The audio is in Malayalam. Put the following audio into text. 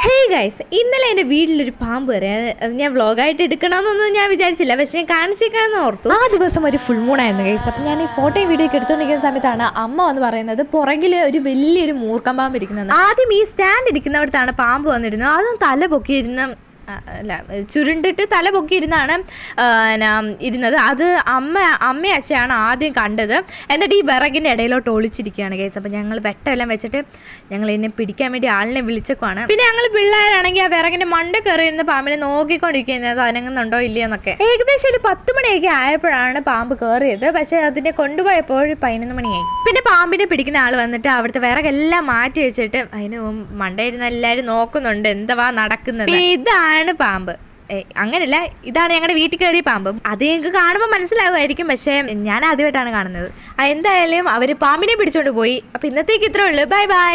ഹേയ് ഗൈസ്, ഇന്നലെ എൻ്റെ വീട്ടിലൊരു പാമ്പ് വരെ അത് ഞാൻ വ്ളോഗായിട്ട് എടുക്കണമെന്നൊന്നും ഞാൻ വിചാരിച്ചില്ല. പക്ഷെ ഞാൻ കാണിച്ചേക്കാമെന്ന് ഓർത്തു. ആ ദിവസം ഒരു ഫുൾ മൂണായിരുന്നു ഗൈസ്. അപ്പം ഞാൻ ഈ ഫോട്ടോയും വീഡിയോ ഒക്കെ എടുത്തുകൊണ്ടിരിക്കുന്ന സമയത്താണ് അമ്മ വന്ന് പറയുന്നത് പുറകിൽ ഒരു വലിയൊരു മൂർക്കം പാമ്പ് ഇരിക്കുന്നത്. ആദ്യം ഈ സ്റ്റാൻഡ് ഇരിക്കുന്നവിടത്താണ് പാമ്പ് വന്നിരുന്നത്. അതും തല പൊക്കിയിരുന്ന അല്ല ചുരുണ്ടിട്ട് തല പൊക്കിയിരുന്നാണ് ഇരുന്നത്. അത് അമ്മ അച്ഛയാണ് ആദ്യം കണ്ടത്. എന്നിട്ട് ഈ വിറകിൻ്റെ ഇടയിലോട്ട് ഒളിച്ചിരിക്കുകയാണ് കേസ്. അപ്പം ഞങ്ങൾ വെട്ടമെല്ലാം വെച്ചിട്ട് ഞങ്ങൾ എന്നെ പിടിക്കാൻ വേണ്ടി ആളിനെ വിളിച്ചേക്കുവാണ്. പിന്നെ ഞങ്ങൾ പിള്ളേരാണെങ്കിൽ ആ വിറകിൻ്റെ മണ്ട കയറിയിരുന്ന പാമ്പിനെ നോക്കിക്കൊണ്ടിരിക്കുന്നത് അനങ്ങുന്നുണ്ടോ ഇല്ലയോ എന്നൊക്കെ. ഏകദേശം ഒരു 10 മണിയൊക്കെ ആയപ്പോഴാണ് പാമ്പ് കയറിയത്. പക്ഷേ അതിനെ കൊണ്ടുപോയപ്പോൾ 11 മണിയായി. പിന്നെ പാമ്പിനെ പിടിക്കുന്ന ആൾ വന്നിട്ട് അവിടുത്തെ വിറകെല്ലാം മാറ്റി വെച്ചിട്ട് അതിന് മണ്ടയിരുന്ന എല്ലാവരും നോക്കുന്നുണ്ട് എന്താ നടക്കുന്നത്. ഇതാണ് പാമ്പ്. അങ്ങനെയല്ല, ഇതാണ് ഞങ്ങളുടെ വീട്ടിൽ കയറിയ പാമ്പ്. അത് ഞങ്ങൾക്ക് കാണുമ്പോൾ മനസ്സിലാകുമായിരിക്കും, പക്ഷേ ഞാൻ ആദ്യമായിട്ടാണ് കാണുന്നത്. എന്തായാലും അവർ പാമ്പിനെ പിടിച്ചോണ്ട് പോയി. അപ്പം ഇന്നത്തേക്ക് ഇത്രേ ഉള്ളൂ. Bye bye.